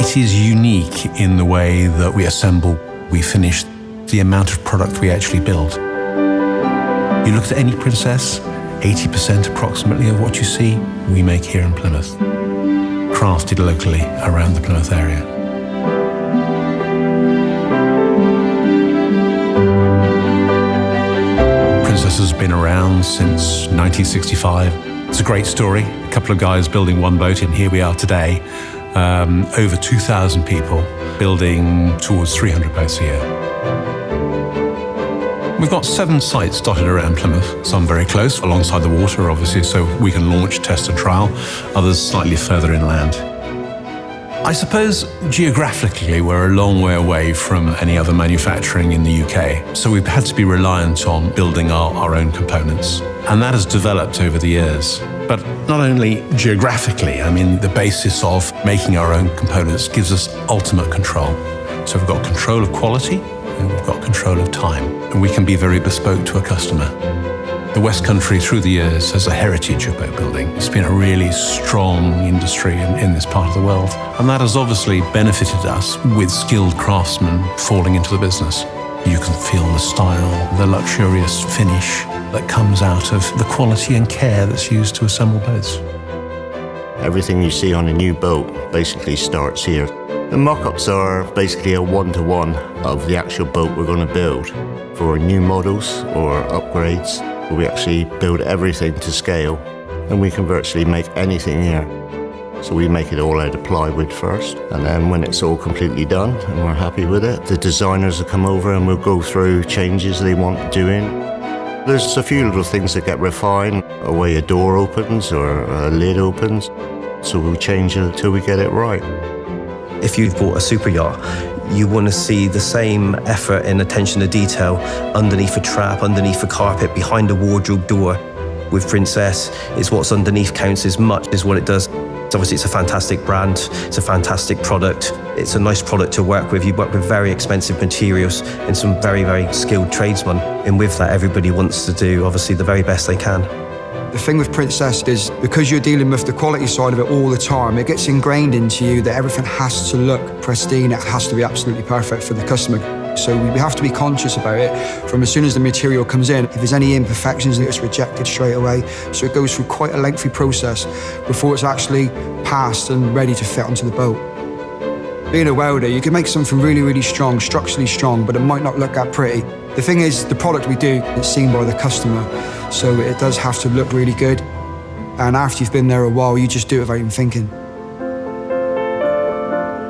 it is unique in the way that we assemble, we finish, the amount of product we actually build. You look at any Princess, 80% approximately of what you see, we make here in Plymouth, crafted locally around the Plymouth area. Princess has been around since 1965. It's a great story. A couple of guys building one boat, and here we are today. Over 2,000 people building towards 300 boats a year. We've got 7 sites dotted around Plymouth, some very close, alongside the water, obviously, so we can launch, test and trial, others slightly further inland. I suppose geographically we're a long way away from any other manufacturing in the UK, so we've had to be reliant on building our own components. And that has developed over the years. But not only geographically, I mean, the basis of making our own components gives us ultimate control. So we've got control of quality and we've got control of time, and we can be very bespoke to a customer. The West Country through the years has a heritage of boat building. It's been a really strong industry in this part of the world, and that has obviously benefited us with skilled craftsmen falling into the business. You can feel the style, the luxurious finish that comes out of the quality and care that's used to assemble boats. Everything you see on a new boat basically starts here. The mock-ups are basically a one-to-one of the actual boat we're going to build. For new models or upgrades, we actually build everything to scale, and we can virtually make anything here. So we make it all out of plywood first, and then when it's all completely done and we're happy with it, the designers will come over and we'll go through changes they want doing. There's a few little things that get refined, a way a door opens or a lid opens, so we'll change it until we get it right. If you've bought a super yacht, you want to see the same effort and attention to detail underneath a trap, underneath a carpet, behind a wardrobe door. With Princess, it's what's underneath counts as much as what it does. Obviously, it's a fantastic brand, it's a fantastic product, it's a nice product to work with. You work with very expensive materials and some very, very skilled tradesmen. And with that, everybody wants to do, obviously, the very best they can. The thing with Princess is, because you're dealing with the quality side of it all the time, it gets ingrained into you that everything has to look pristine, it has to be absolutely perfect for the customer. So we have to be conscious about it from as soon as the material comes in. If there's any imperfections, it's rejected straight away. So it goes through quite a lengthy process before it's actually passed and ready to fit onto the boat. Being a welder, you can make something really, really strong, structurally strong, but it might not look that pretty. The thing is, the product we do is seen by the customer, so it does have to look really good. And after you've been there a while, you just do it without even thinking.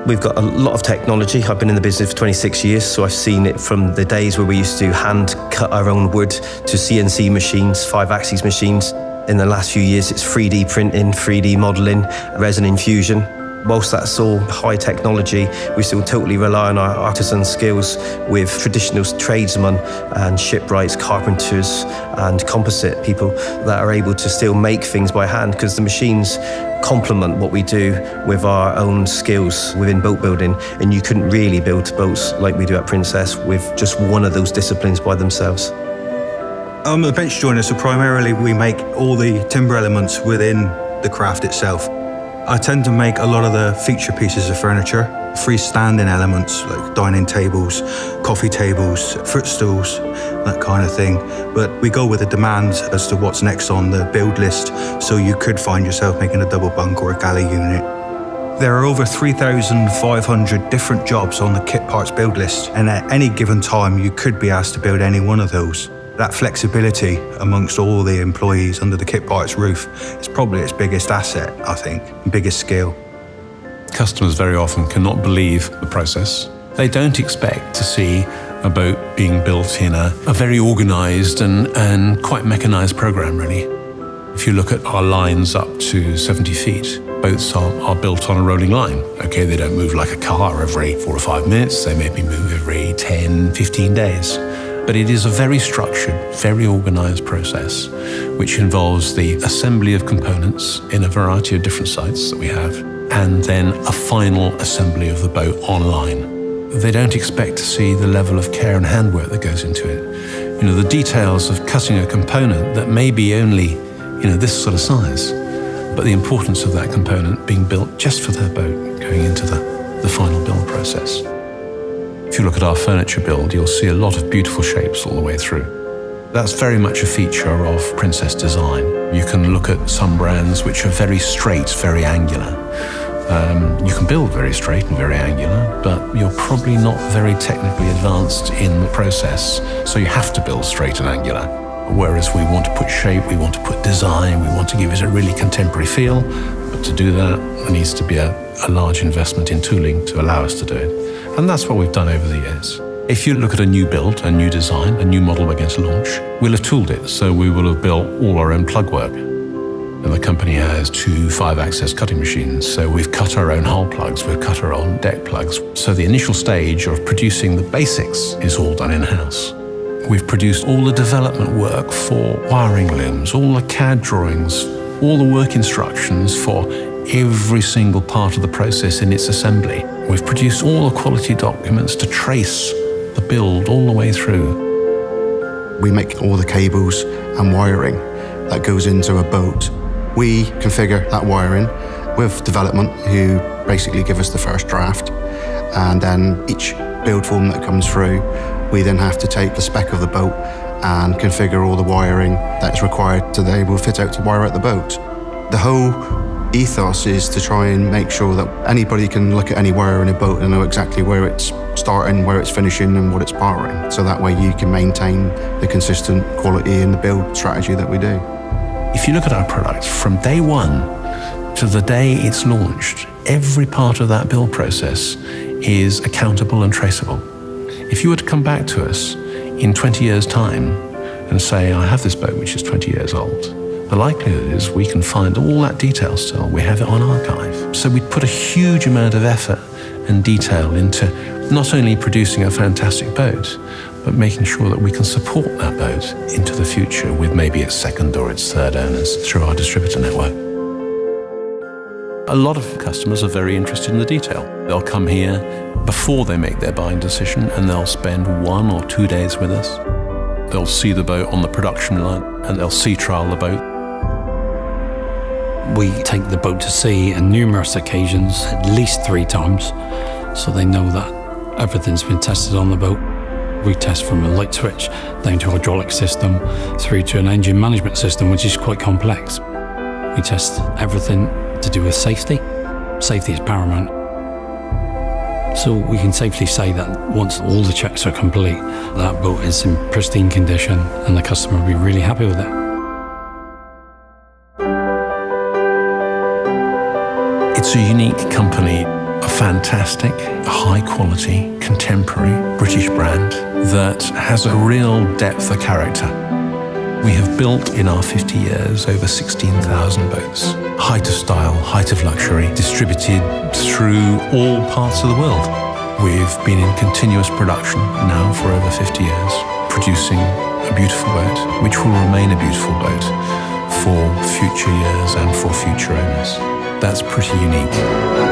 We've got a lot of technology. I've been in the business for 26 years, so I've seen it from the days where we used to hand cut our own wood to CNC machines, 5-axis machines. In the last few years, it's 3D printing, 3D modeling, resin infusion. Whilst that's all high technology, we still totally rely on our artisan skills with traditional tradesmen and shipwrights, carpenters and composite people that are able to still make things by hand, because the machines complement what we do with our own skills within boat building, and you couldn't really build boats like we do at Princess with just one of those disciplines by themselves. I'm a bench joiner, so primarily we make all the timber elements within the craft itself. I tend to make a lot of the feature pieces of furniture, freestanding elements like dining tables, coffee tables, footstools, that kind of thing. But we go with the demand as to what's next on the build list, so you could find yourself making a double bunk or a galley unit. There are over 3,500 different jobs on the kit parts build list, and at any given time you could be asked to build any one of those. That flexibility amongst all the employees under the kit parts roof is probably its biggest asset, I think, biggest skill. Customers very often cannot believe the process. They don't expect to see a boat being built in a very organised and quite mechanised programme, really. If you look at our lines up to 70 feet, boats are built on a rolling line. Okay, they don't move like a car every 4 or 5 minutes, they maybe move every 10, 15 days. But it is a very structured, very organised process, which involves the assembly of components in a variety of different sites that we have, and then a final assembly of the boat online. They don't expect to see the level of care and handwork that goes into it. You know, the details of cutting a component that may be only, this sort of size, but the importance of that component being built just for their boat, going into the the final build process. If you look at our furniture build, you'll see a lot of beautiful shapes all the way through. That's very much a feature of Princess design. You can look at some brands which are very straight, very angular. You can build very straight and very angular, but you're probably not very technically advanced in the process, so you have to build straight and angular. Whereas we want to put shape, we want to put design, we want to give it a really contemporary feel, but to do that, there needs to be a large investment in tooling to allow us to do it. And that's what we've done over the years. If you look at a new build, a new design, a new model we're going to launch, we'll have tooled it, so we will have built all our own plug work. And the company has 2 5-axis cutting machines, so we've cut our own hull plugs, we've cut our own deck plugs. So the initial stage of producing the basics is all done in-house. We've produced all the development work for wiring looms, all the CAD drawings, all the work instructions for every single part of the process in its assembly. We've produced all the quality documents to trace the build all the way through. We make all the cables and wiring that goes into a boat. We configure that wiring with development, who basically give us the first draft, and then each build form that comes through, we then have to take the spec of the boat and configure all the wiring that is required so they will fit out to wire out the boat. The whole ethos is to try and make sure that anybody can look at any wire in a boat and know exactly where it's starting, where it's finishing, and what it's powering. So that way you can maintain the consistent quality in the build strategy that we do. If you look at our product, from day one to the day it's launched, every part of that build process is accountable and traceable. If you were to come back to us in 20 years' time and say, I have this boat which is 20 years old, the likelihood is we can find all that detail still. We have it on archive. So we put a huge amount of effort and detail into not only producing a fantastic boat, but making sure that we can support that boat into the future with maybe its second or its third owners through our distributor network. A lot of customers are very interested in the detail. They'll come here before they make their buying decision, and they'll spend 1 or 2 days with us. They'll see the boat on the production line, and they'll sea trial the boat. We take the boat to sea on numerous occasions, at least 3 times, so they know that everything's been tested on the boat. We test from a light switch down to a hydraulic system through to an engine management system, which is quite complex. We test everything to do with safety. Safety is paramount. So we can safely say that once all the checks are complete, that boat is in pristine condition and the customer will be really happy with it. It's a unique company, a fantastic, high-quality, contemporary British brand that has a real depth of character. We have built in our 50 years over 16,000 boats. Height of style, height of luxury, distributed through all parts of the world. We've been in continuous production now for over 50 years, producing a beautiful boat, which will remain a beautiful boat for future years and for future owners. That's pretty unique.